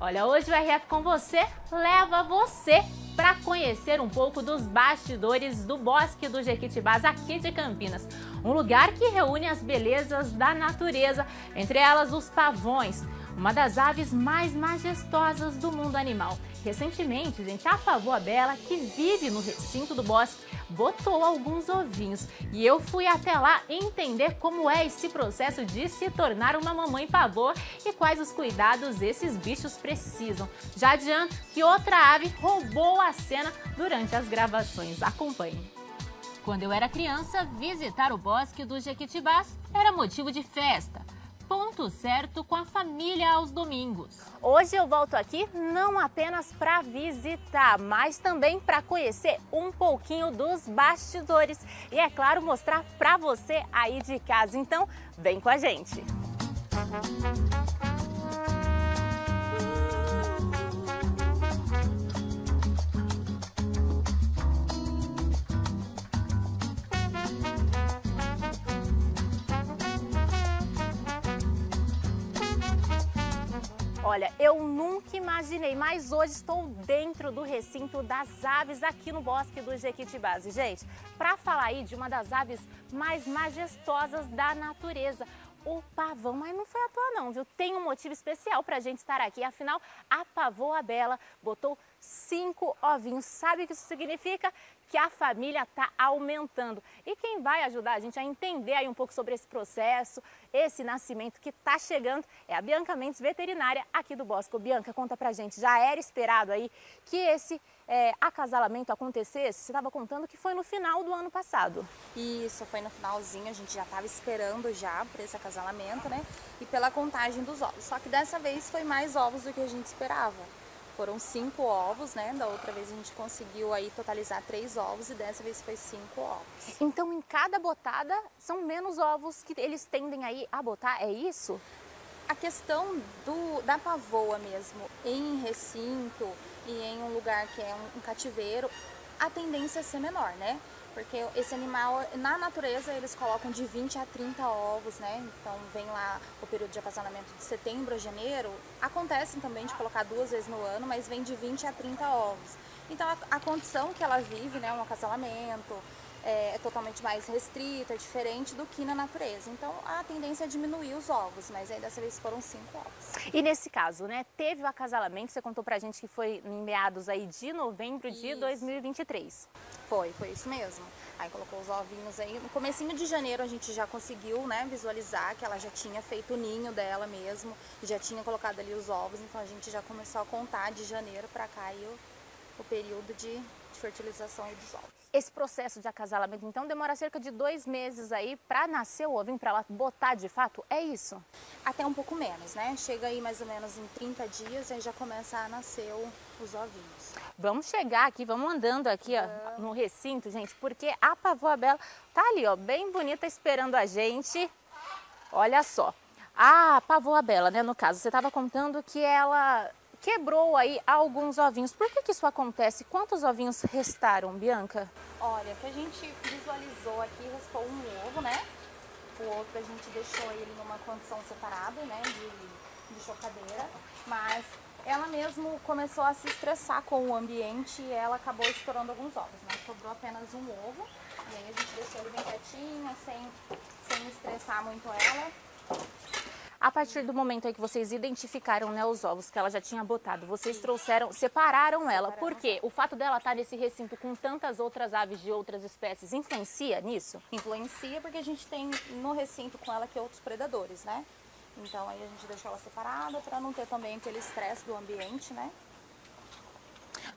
Olha, hoje o RF com você leva você para conhecer um pouco dos bastidores do Bosque do Jequitibás aqui de Campinas. Um lugar que reúne as belezas da natureza, entre elas os pavões, uma das aves mais majestosas do mundo animal. Recentemente, gente, a pavoa bela, que vive no recinto do bosque, botou alguns ovinhos. E eu fui até lá entender como é esse processo de se tornar uma mamãe pavoa e quais os cuidados esses bichos precisam. Já adianto que outra ave roubou a cena durante as gravações. Acompanhe. Quando eu era criança, visitar o Bosque do Jequitibás era motivo de festa. Ponto certo com a família aos domingos. Hoje eu volto aqui não apenas para visitar, mas também para conhecer um pouquinho dos bastidores e, é claro, mostrar para você aí de casa. Então, vem com a gente! Olha, eu nunca imaginei, mas hoje estou dentro do recinto das aves aqui no Bosque do Jequitibás. E, gente, para falar aí de uma das aves mais majestosas da natureza, o pavão, mas não foi à toa não, viu? Tem um motivo especial para a gente estar aqui, afinal, a pavoa bela botou 5 ovinhos. Sabe o que isso significa? Que a família está aumentando. E quem vai ajudar a gente a entender aí um pouco sobre esse processo, esse nascimento que está chegando, é a Bianca Mendes, veterinária aqui do Bosque. Bianca, conta pra gente, já era esperado aí que esse acasalamento acontecesse? Você estava contando que foi no final do ano passado. Isso, foi no finalzinho, a gente já estava esperando já por esse acasalamento, né? E pela contagem dos ovos. Só que dessa vez foi mais ovos do que a gente esperava. Foram 5 ovos, né? Da outra vez a gente conseguiu aí totalizar 3 ovos e dessa vez foi 5 ovos. Então, em cada botada, são menos ovos que eles tendem aí a botar, é isso? A questão da pavoa mesmo, em recinto e em um lugar que é um cativeiro, a tendência é ser menor, né? Porque esse animal, na natureza, eles colocam de 20 a 30 ovos, né? Então, vem lá o período de acasalamento de setembro a janeiro. Acontece também de colocar 2 vezes no ano, mas vem de 20 a 30 ovos. Então, a condição que ela vive, né? Um acasalamento, é totalmente mais restrita, diferente do que na natureza. Então, a tendência é diminuir os ovos, mas aí dessa vez foram 5 ovos. E nesse caso, né? Teve o acasalamento, você contou pra gente que foi em meados aí de novembro de 2023. Foi isso mesmo. Aí colocou os ovinhos aí. No comecinho de janeiro a gente já conseguiu, né, visualizar que ela já tinha feito o ninho dela mesmo, já tinha colocado ali os ovos, então a gente já começou a contar de janeiro pra cá aí o período de fertilização aí dos ovos. Esse processo de acasalamento, então, demora cerca de 2 meses aí para nascer o ovinho, para ela botar de fato, é isso? Até um pouco menos, né? Chega aí mais ou menos em 30 dias e já começa a nascer os ovinhos. Vamos chegar aqui, vamos andando aqui ó, no recinto, gente, porque a pavoa bela tá ali, ó, bem bonita, esperando a gente. Olha só, a pavoa bela, né, no caso, você estava contando que ela quebrou aí alguns ovinhos. Por que isso acontece? Quantos ovinhos restaram, Bianca? Olha, que a gente visualizou aqui, restou um ovo, né? O outro a gente deixou ele numa condição separada, né, de chocadeira, mas ela mesmo começou a se estressar com o ambiente e ela acabou estourando alguns ovos, né? Sobrou apenas um ovo e aí a gente deixou ele bem quietinho, sem estressar muito ela. A partir do momento aí que vocês identificaram, né, os ovos que ela já tinha botado, vocês trouxeram, separaram ela. Por quê? O fato dela estar nesse recinto com tantas outras aves de outras espécies influencia nisso? Influencia porque a gente tem no recinto com ela aqui outros predadores, né? Então aí a gente deixou ela separada para não ter também aquele estresse do ambiente, né?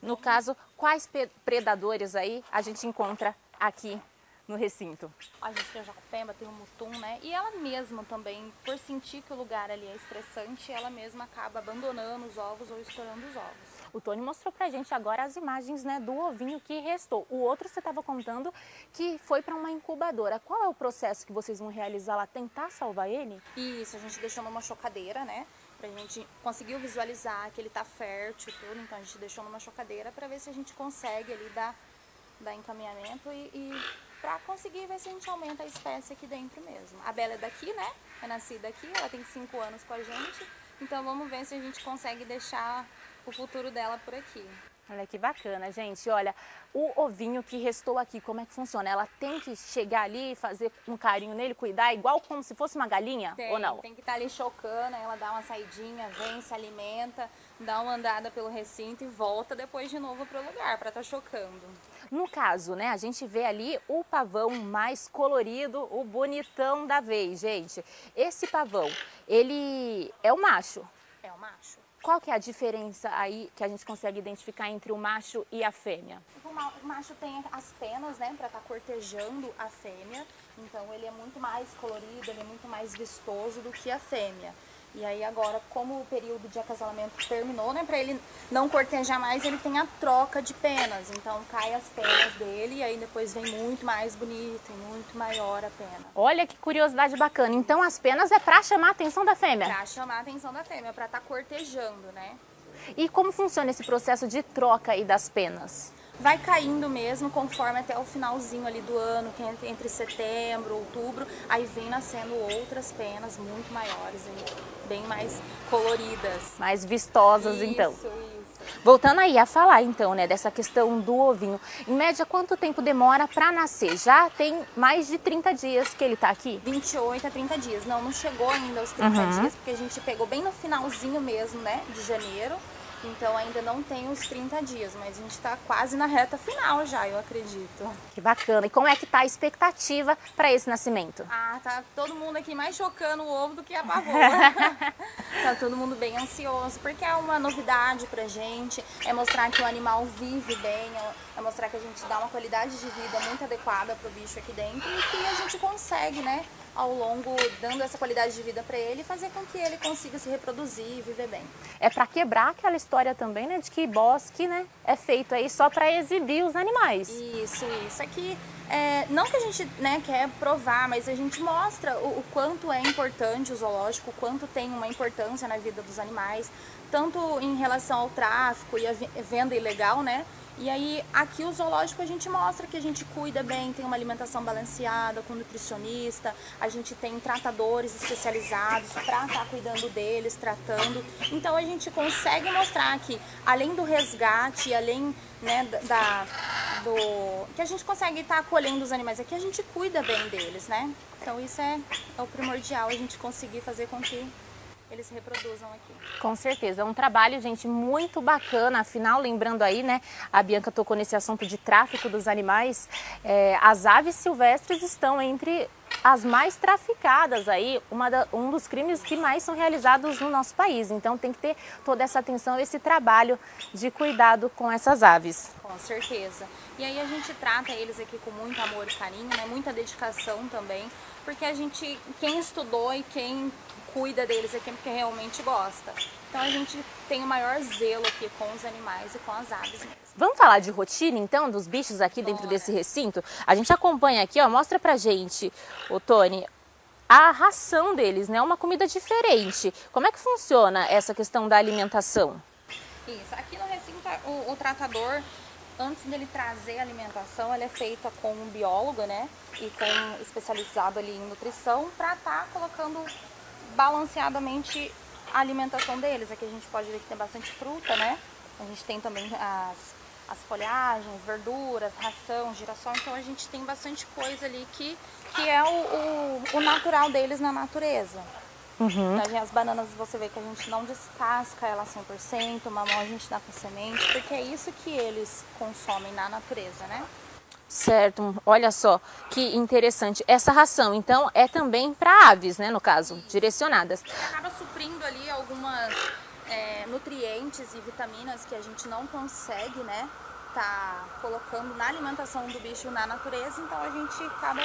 No caso, quais predadores aí a gente encontra aqui no recinto? A gente tem o jacupemba, tem o mutum, né? E ela mesma também, por sentir que o lugar ali é estressante, ela mesma acaba abandonando os ovos ou estourando os ovos. O Tony mostrou pra gente agora as imagens, né, do ovinho que restou. O outro você estava contando que foi para uma incubadora. Qual é o processo que vocês vão realizar lá? Tentar salvar ele? Isso, a gente deixou numa chocadeira, né? Pra gente conseguir visualizar que ele tá fértil e tudo. Então a gente deixou numa chocadeira para ver se a gente consegue ali dar encaminhamento e para conseguir ver se a gente aumenta a espécie aqui dentro mesmo. A Bela é daqui, né? É nascida aqui, ela tem 5 anos com a gente. Então vamos ver se a gente consegue deixar o futuro dela por aqui. Olha que bacana, gente. Olha, o ovinho que restou aqui, como é que funciona? Ela tem que chegar ali e fazer um carinho nele, cuidar, igual como se fosse uma galinha, ou não? Tem que estar ali chocando, ela dá uma saidinha, vem, se alimenta, dá uma andada pelo recinto e volta depois de novo para o lugar, para estar chocando. No caso, né, a gente vê ali o pavão mais colorido, o bonitão da vez, gente. Esse pavão, ele é o macho? É o macho. Qual que é a diferença aí que a gente consegue identificar entre o macho e a fêmea? O macho tem as penas, né, para estar cortejando a fêmea, então ele é muito mais colorido, ele é muito mais vistoso do que a fêmea. E aí agora, como o período de acasalamento terminou, né, para ele não cortejar mais, ele tem a troca de penas. Então cai as penas dele e aí depois vem muito mais bonito e muito maior a pena. Olha que curiosidade bacana. Então as penas é para chamar a atenção da fêmea? Para chamar a atenção da fêmea, para estar cortejando, né? E como funciona esse processo de troca aí das penas? Vai caindo mesmo conforme até o finalzinho ali do ano, que é entre setembro, outubro, aí vem nascendo outras penas muito maiores, bem mais coloridas. Mais vistosas, Isso, então. Isso. Voltando aí a falar então, né, dessa questão do ovinho. Em média, quanto tempo demora para nascer? Já tem mais de 30 dias que ele tá aqui? 28 a 30 dias. Não chegou ainda aos 30 dias, porque a gente pegou bem no finalzinho mesmo, né, de janeiro. Então ainda não tem os 30 dias, mas a gente está quase na reta final já, eu acredito. Que bacana. E como é que tá a expectativa para esse nascimento? Ah, tá todo mundo aqui mais chocando o ovo do que a pavoa. Tá todo mundo bem ansioso, porque é uma novidade pra gente, é mostrar que o animal vive bem, é mostrar que a gente dá uma qualidade de vida muito adequada pro bicho aqui dentro e que a gente consegue, né, ao longo, dando essa qualidade de vida para ele, fazer com que ele consiga se reproduzir e viver bem. É para quebrar aquela história também, né, de que bosque, né, é feito aí só para exibir os animais. Isso. Aqui, não que a gente, né, quer provar, mas a gente mostra o quanto é importante o zoológico, o quanto tem uma importância na vida dos animais, tanto em relação ao tráfico e a venda ilegal, né? E aí, aqui o zoológico a gente mostra que a gente cuida bem, tem uma alimentação balanceada, com nutricionista, a gente tem tratadores especializados para estar cuidando deles, tratando. Então a gente consegue mostrar que, além do resgate, além, né, que a gente consegue estar acolhendo os animais aqui, a gente cuida bem deles, né? Então isso é o primordial, a gente conseguir fazer com que eles se reproduzam aqui. Com certeza, é um trabalho, gente, muito bacana. Afinal, lembrando aí, né, a Bianca tocou nesse assunto de tráfico dos animais, as aves silvestres estão entre as mais traficadas aí, um dos crimes que mais são realizados no nosso país. Então tem que ter toda essa atenção, esse trabalho de cuidado com essas aves. Com certeza. E aí a gente trata eles aqui com muito amor e carinho, né, muita dedicação também, porque quem estudou e quem cuida deles aqui é porque realmente gosta. Então a gente tem o maior zelo aqui com os animais e com as aves mesmo. Vamos falar de rotina então dos bichos aqui dentro desse recinto? A gente acompanha aqui, ó, mostra pra gente, ô Tony, a ração deles, né? Uma comida diferente. Como é que funciona essa questão da alimentação? Isso, aqui no recinto o tratador, antes dele trazer a alimentação, ela é feita com um biólogo, né? E com especializado ali em nutrição, para estar colocando balanceadamente a alimentação deles. Aqui a gente pode ver que tem bastante fruta, né? A gente tem também as folhagens, verduras, ração, girassol. Então a gente tem bastante coisa ali que é o natural deles na natureza. Uhum. Então, as bananas você vê que a gente não descasca ela 100%, o mamão a gente dá com semente, porque é isso que eles consomem na natureza, né? Certo, olha só que interessante. Essa ração, então, é também para aves, né, no caso, direcionadas. Acaba suprindo ali algumas nutrientes e vitaminas que a gente não consegue, né, tá colocando na alimentação do bicho na natureza, então a gente acaba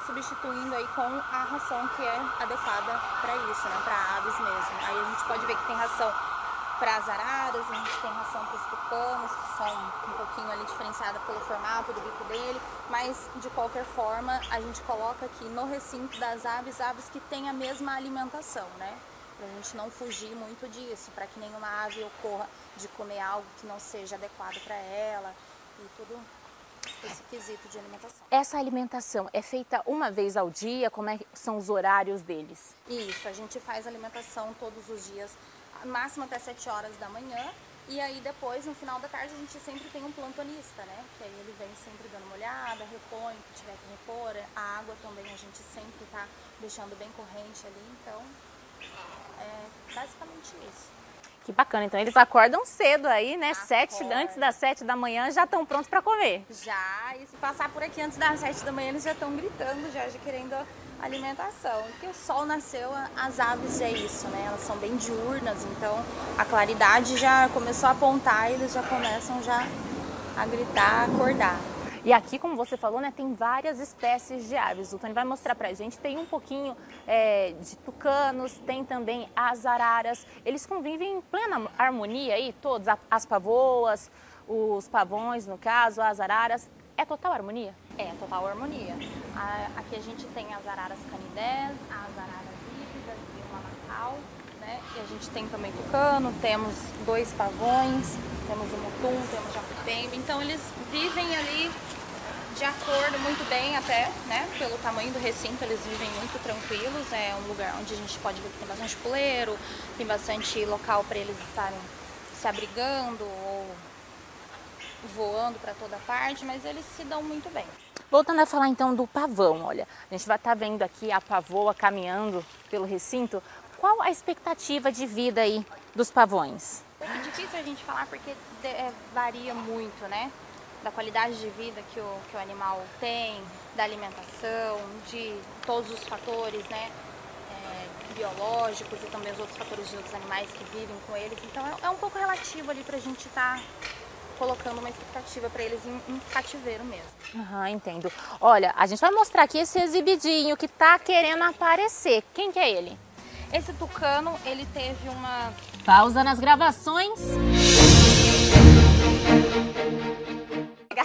substituindo aí com a ração que é adequada para isso, né, para aves mesmo. Aí a gente pode ver que tem ração para as araras, a gente tem ração para os tucanos, que são um pouquinho ali diferenciada pelo formato do bico dele, mas de qualquer forma a gente coloca aqui no recinto das aves que têm a mesma alimentação, né? Para a gente não fugir muito disso, para que nenhuma ave ocorra de comer algo que não seja adequado para ela e tudo esse quesito de alimentação. Essa alimentação é feita uma vez ao dia? Como são os horários deles? Isso, a gente faz alimentação todos os dias, máximo até 7 horas da manhã. E aí depois, no final da tarde, a gente sempre tem um plantonista, né? Que aí ele vem sempre dando uma olhada, repõe o que tiver que repor. A água também a gente sempre tá deixando bem corrente ali, então é basicamente isso. Que bacana, então eles acordam cedo aí, né? Antes das 7 da manhã já estão prontos para comer. Já, e se passar por aqui antes das 7 da manhã, eles já estão gritando, já querendo alimentação. Porque o sol nasceu, as aves é isso, né? Elas são bem diurnas, então a claridade já começou a apontar e eles já começam já a gritar, a acordar. E aqui, como você falou, né, tem várias espécies de aves. O Tony vai mostrar pra gente, tem um pouquinho de tucanos, tem também as araras. Eles convivem em plena harmonia aí, todos, as pavoas, os pavões, no caso, as araras. É total harmonia? É, total harmonia. Aqui a gente tem as araras canidés, as araras híbridas e uma Macau, né? E a gente tem também tucano, temos 2 pavões, temos o mutum, temos jacupembe. Então eles vivem ali de acordo muito bem até, né? Pelo tamanho do recinto, eles vivem muito tranquilos. É um lugar onde a gente pode ver que tem bastante puleiro, tem bastante local para eles estarem se abrigando ou voando para toda parte, mas eles se dão muito bem. Voltando a falar então do pavão, olha, a gente vai estar vendo aqui a pavoa caminhando pelo recinto. Qual a expectativa de vida aí dos pavões? É difícil a gente falar porque varia muito, né? Da qualidade de vida que o animal tem, da alimentação, de todos os fatores, né? Biológicos e também os outros fatores de outros animais que vivem com eles. Então é um pouco relativo ali pra gente estar colocando uma expectativa para eles em cativeiro mesmo. Entendo. Olha, a gente vai mostrar aqui esse exibidinho que tá querendo aparecer. Quem que é ele? Esse tucano, ele teve uma... Pausa nas gravações.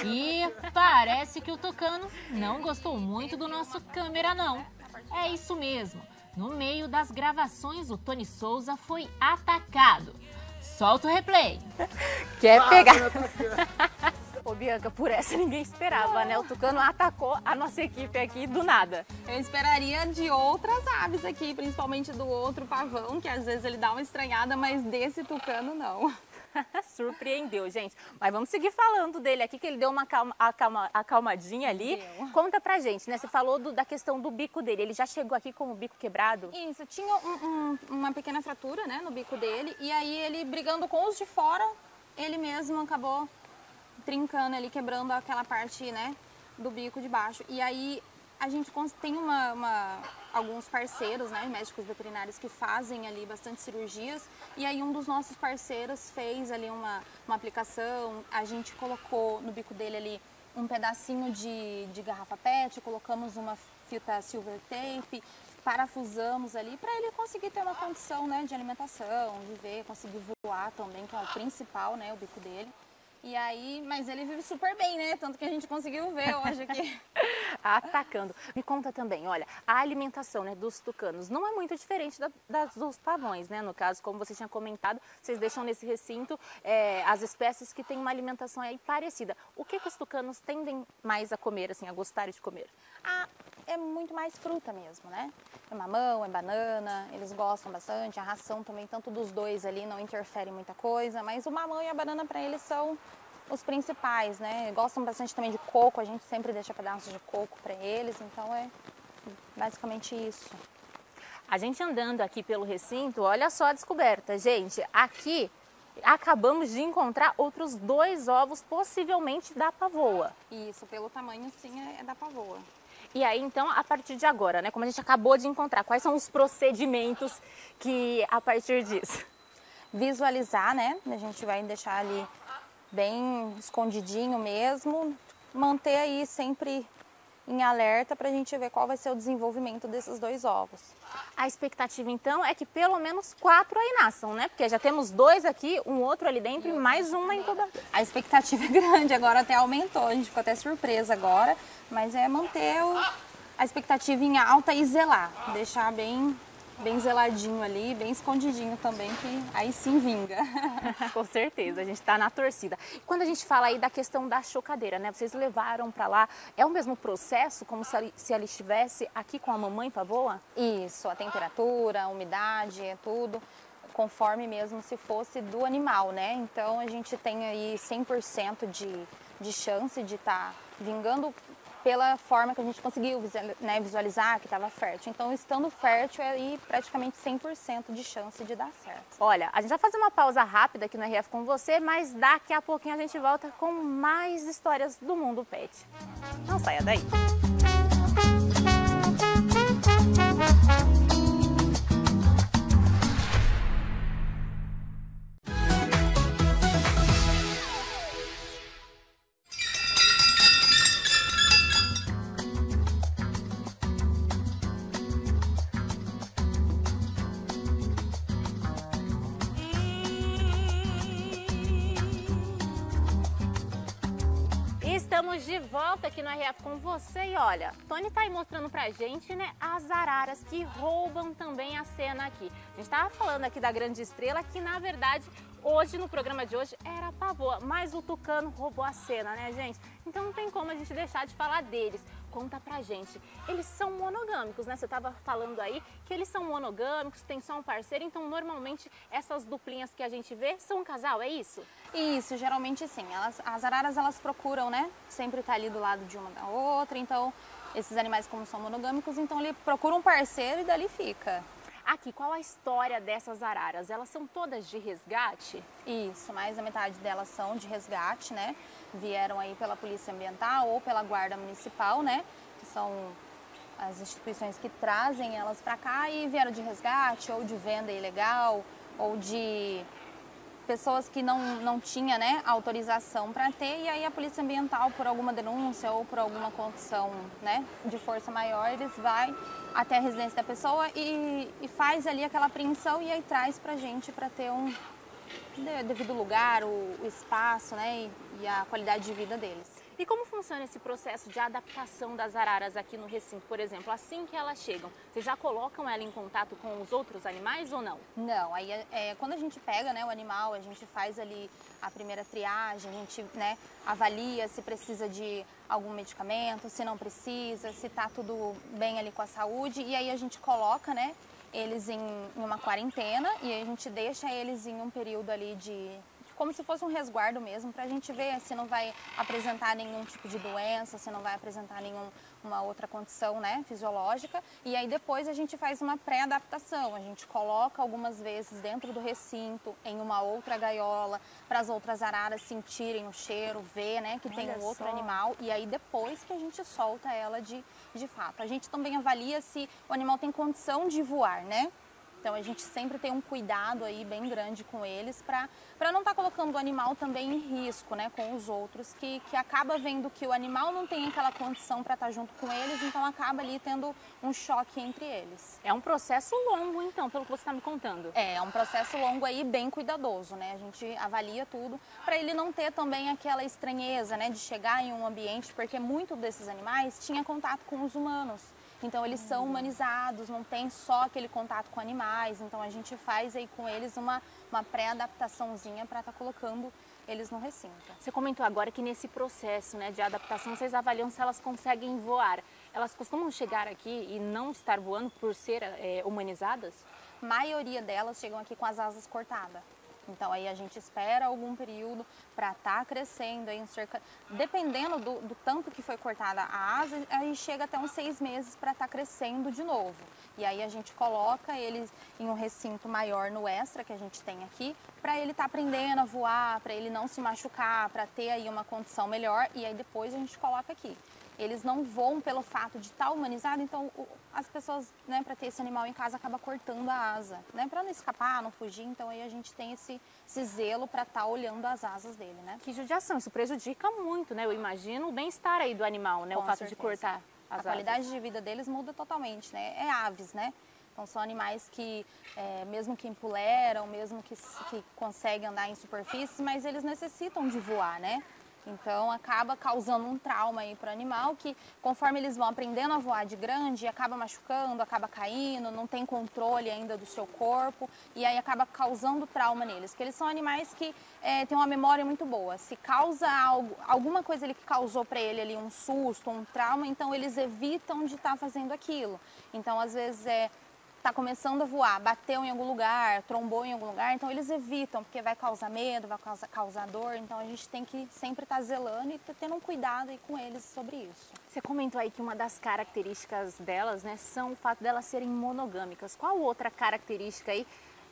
E parece que o tucano não gostou muito do nosso câmera, não. É isso mesmo. No meio das gravações, o Tony Souza foi atacado. Solta o replay. Quer pegar? Ô, Bianca, por essa ninguém esperava, né? O tucano atacou a nossa equipe aqui do nada. Eu esperaria de outras aves aqui, principalmente do outro pavão, que às vezes ele dá uma estranhada, mas desse tucano não. Surpreendeu, gente. Mas vamos seguir falando dele aqui, que ele deu uma acalmadinha ali. Deu. Conta pra gente, né? Você falou da questão do bico dele. Ele já chegou aqui com o bico quebrado? Isso, tinha uma pequena fratura, né, no bico dele. E aí ele, brigando com os de fora, ele mesmo acabou trincando ali, quebrando aquela parte, né, do bico de baixo. E aí a gente tem alguns parceiros, né, médicos veterinários que fazem ali bastante cirurgias. E aí um dos nossos parceiros fez ali uma aplicação. A gente colocou no bico dele ali um pedacinho de garrafa PET, colocamos uma fita silver tape, parafusamos ali para ele conseguir ter uma condição, né, de alimentação, viver, conseguir voar também, que é o principal, né, o bico dele. E aí, mas ele vive super bem, né? Tanto que a gente conseguiu ver hoje aqui. Atacando. Me conta também, olha, a alimentação, né, dos tucanos não é muito diferente dos pavões, né? No caso, como você tinha comentado, vocês deixam nesse recinto as espécies que têm uma alimentação aí parecida. O que os tucanos tendem mais a comer, assim, a gostar de comer? É muito mais fruta mesmo, né? É mamão, é banana, eles gostam bastante. A ração também, tanto dos dois ali, não interfere muita coisa. Mas o mamão e a banana para eles são os principais, né? Gostam bastante também de coco, a gente sempre deixa pedaços de coco para eles. Então é basicamente isso. A gente andando aqui pelo recinto, olha só a descoberta, gente. Aqui acabamos de encontrar outros 2 ovos, possivelmente da pavoa. Isso, pelo tamanho sim é da pavoa. E aí, então, a partir de agora, né, como a gente acabou de encontrar, quais são os procedimentos que, a partir disso? Visualizar, né, a gente vai deixar ali bem escondidinho mesmo, manter aí sempre em alerta para a gente ver qual vai ser o desenvolvimento desses 2 ovos. A expectativa, então, é que pelo menos 4 aí nasçam, né? Porque já temos 2 aqui, um outro ali dentro e mais uma incubadora. A expectativa é grande, agora até aumentou, a gente ficou até surpresa agora, mas é manter a expectativa em alta e zelar, deixar bem bem zeladinho ali, bem escondidinho também, que aí sim vinga. Com certeza, a gente está na torcida. E quando a gente fala aí da questão da chocadeira, né? Vocês levaram para lá, é o mesmo processo como se ela estivesse aqui com a mamãe pavoa? Isso, a temperatura, a umidade, é tudo conforme mesmo se fosse do animal, né? Então a gente tem aí 100% de chance de estar vingando pela forma que a gente conseguiu visualizar que estava fértil. Então, estando fértil, é aí praticamente 100% de chance de dar certo. Olha, a gente vai fazer uma pausa rápida aqui no RF com você, mas daqui a pouquinho a gente volta com mais histórias do mundo pet. Não saia daí! Estamos de volta aqui no RF com você e olha, Tony tá aí mostrando pra gente, né, as araras que roubam também a cena aqui. A gente tava falando aqui da grande estrela que na verdade hoje, no programa de hoje, era a pavoa, mas o tucano roubou a cena, né, gente? Então não tem como a gente deixar de falar deles. Conta pra gente, eles são monogâmicos, né? Você tava falando aí que eles são monogâmicos, tem só um parceiro, então normalmente essas duplinhas que a gente vê são um casal, é isso? Isso, geralmente sim. As araras, elas procuram, né? Sempre estar ali do lado de uma da outra, então esses animais como são monogâmicos, então ele procura um parceiro e dali fica. Aqui, qual a história dessas araras? Elas são todas de resgate? Isso, mais da metade delas são de resgate, né? Vieram aí pela Polícia Ambiental ou pela Guarda Municipal, né? Que são as instituições que trazem elas para cá e vieram de resgate ou de venda ilegal ou de pessoas que não tinham, né, autorização para ter, e aí a Polícia Ambiental, por alguma denúncia ou por alguma condição, né, de força maior, eles vai até a residência da pessoa e faz ali aquela apreensão e aí traz pra gente para ter um devido lugar, o espaço, né, e a qualidade de vida deles. E como funciona esse processo de adaptação das araras aqui no recinto, por exemplo? Assim que elas chegam, vocês já colocam ela em contato com os outros animais ou não? Não, aí quando a gente pega, né, o animal, a gente faz ali a primeira triagem, a gente, né, avalia se precisa de algum medicamento, se não precisa, se tá tudo bem ali com a saúde, e aí a gente coloca, né, eles em uma quarentena e aí a gente deixa eles em um período ali como se fosse um resguardo mesmo, para a gente ver se não vai apresentar nenhum tipo de doença, se não vai apresentar nenhuma outra condição, né, fisiológica. E aí depois a gente faz uma pré-adaptação, a gente coloca algumas vezes dentro do recinto, em uma outra gaiola, para as outras araras sentirem o cheiro, ver, né, que tem um outro animal. E aí depois que a gente solta ela de fato. A gente também avalia se o animal tem condição de voar, né? Então a gente sempre tem um cuidado aí bem grande com eles para não estar colocando o animal também em risco, né, com os outros, que acaba vendo que o animal não tem aquela condição para estar junto com eles, então acaba ali tendo um choque entre eles. É um processo longo então, pelo que você está me contando. É um processo longo aí, bem cuidadoso, né, a gente avalia tudo para ele não ter também aquela estranheza, né, de chegar em um ambiente, porque muitos desses animais tinham contato com os humanos. Então eles são humanizados, não tem só aquele contato com animais, então a gente faz aí com eles uma pré-adaptaçãozinha para estar colocando eles no recinto. Você comentou agora que nesse processo, né, de adaptação vocês avaliam se elas conseguem voar. Elas costumam chegar aqui e não estar voando por ser humanizadas? A maioria delas chegam aqui com as asas cortadas. Então aí a gente espera algum período para estar crescendo, aí dependendo do tanto que foi cortada a asa, aí chega até uns 6 meses para estar crescendo de novo. E aí a gente coloca eles em um recinto maior no extra que a gente tem aqui, para ele estar aprendendo a voar, para ele não se machucar, para ter aí uma condição melhor, e aí depois a gente coloca aqui. Eles não voam pelo fato de estar humanizado, então as pessoas, né, para ter esse animal em casa, acaba cortando a asa, né, para não escapar, não fugir, então aí a gente tem esse zelo para estar olhando as asas dele, né. Que judiação, isso prejudica muito, né, eu imagino o bem-estar aí do animal, né, o fato de cortar as asas. A qualidade de vida deles muda totalmente, né, é aves, né. Então são animais que, mesmo que empuleram, mesmo que conseguem andar em superfícies, mas eles necessitam de voar, né. Então acaba causando um trauma aí para o animal que, conforme eles vão aprendendo a voar de grande, acaba machucando, acaba caindo, não tem controle ainda do seu corpo e aí acaba causando trauma neles, porque eles são animais que têm uma memória muito boa. Se causa algo, alguma coisa ali que causou para ele ali um susto, um trauma, então eles evitam de estar fazendo aquilo. Então às vezes tá começando a voar, bateu em algum lugar, trombou em algum lugar, então eles evitam, porque vai causar medo, vai causar dor, então a gente tem que sempre estar zelando e tendo um cuidado aí com eles sobre isso. Você comentou aí que uma das características delas, né, são o fato delas serem monogâmicas. Qual outra característica aí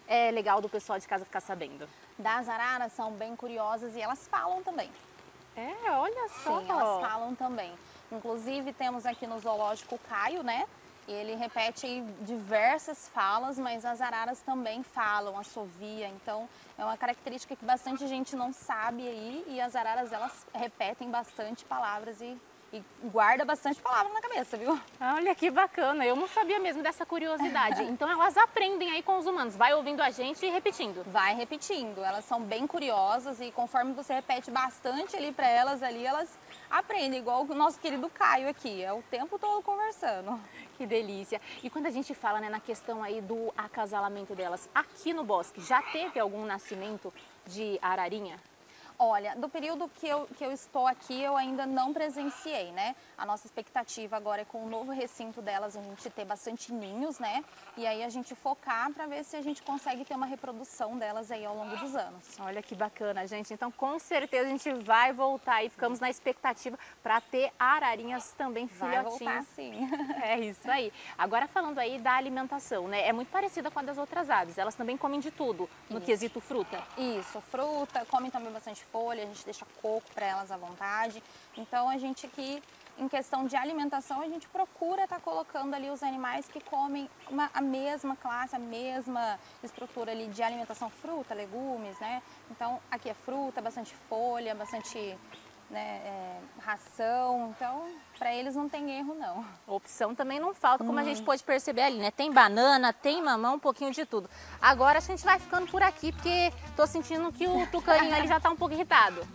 é legal do pessoal de casa ficar sabendo? Das araras são bem curiosas e elas falam também. Olha só! Sim, elas falam também. Inclusive temos aqui no zoológico o Caio, né? E ele repete aí diversas falas, mas as araras também falam, assovia. Então é uma característica que bastante gente não sabe aí. E as araras, elas repetem bastante palavras e guarda bastante palavras na cabeça, viu? Olha que bacana, eu não sabia mesmo dessa curiosidade. Então elas aprendem aí com os humanos, vai ouvindo a gente e repetindo. Vai repetindo, elas são bem curiosas e conforme você repete bastante ali para elas ali, elas aprendem, igual o nosso querido Caio aqui, é o tempo todo conversando. Que delícia! E quando a gente fala, né, na questão aí do acasalamento delas, aqui no bosque, já teve algum nascimento de ararinha? Olha, do período que eu estou aqui, eu ainda não presenciei, né? A nossa expectativa agora é com o novo recinto delas, a gente ter bastante ninhos, né? E aí a gente focar para ver se a gente consegue ter uma reprodução delas aí ao longo dos anos. Olha que bacana, gente. Então, com certeza a gente vai voltar e ficamos na expectativa para ter ararinhas também filhotinhas. Vai voltar, sim. É isso aí. Agora falando aí da alimentação, né? É muito parecida com a das outras aves. Elas também comem de tudo, no quesito fruta. Isso, fruta, comem também bastante folha, a gente deixa coco para elas à vontade. Então a gente aqui, em questão de alimentação, a gente procura estar colocando ali os animais que comem a mesma classe, a mesma estrutura ali de alimentação, fruta, legumes, né? Então aqui é fruta, bastante folha, bastante ração, então para eles não tem erro não. Opção também não falta, como a gente pode perceber ali, né? Tem banana, tem mamão, um pouquinho de tudo. Agora a gente vai ficando por aqui, porque tô sentindo que o tucaninho ali já tá um pouco irritado.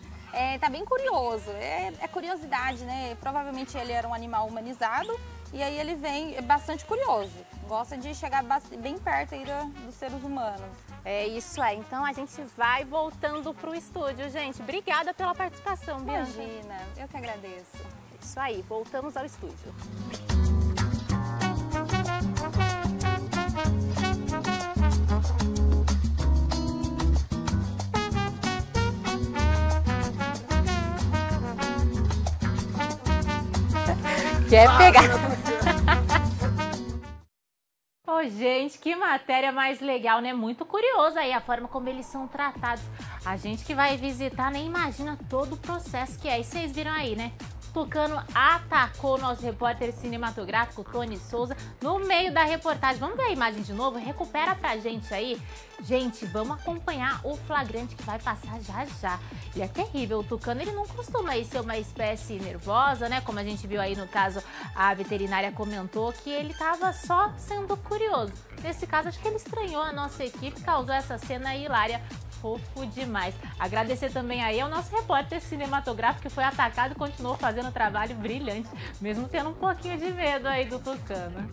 Tá bem curioso, é curiosidade, né? Provavelmente ele era um animal humanizado e aí ele vem bastante curioso, gosta de chegar bem perto aí dos seres humanos. É isso aí, então a gente vai voltando pro estúdio, gente. Obrigada pela participação, Bianca. Imagina, eu que agradeço. É isso aí, voltamos ao estúdio. Quer pegar? Oh, gente, que matéria mais legal, né? Muito curioso aí a forma como eles são tratados. A gente que vai visitar nem imagina todo o processo que é. E vocês viram aí, né? O tucano atacou o nosso repórter cinematográfico, Tony Souza, no meio da reportagem. Vamos ver a imagem de novo? Recupera pra gente aí. Gente, vamos acompanhar o flagrante que vai passar já já. E é terrível, o tucano ele não costuma aí ser uma espécie nervosa, né? Como a gente viu aí no caso, a veterinária comentou que ele tava só sendo curioso. Nesse caso, acho que ele estranhou a nossa equipe, causou essa cena hilária. Fofo demais. Agradecer também aí ao nosso repórter cinematográfico que foi atacado e continuou fazendo um trabalho brilhante, mesmo tendo um pouquinho de medo aí do tucano.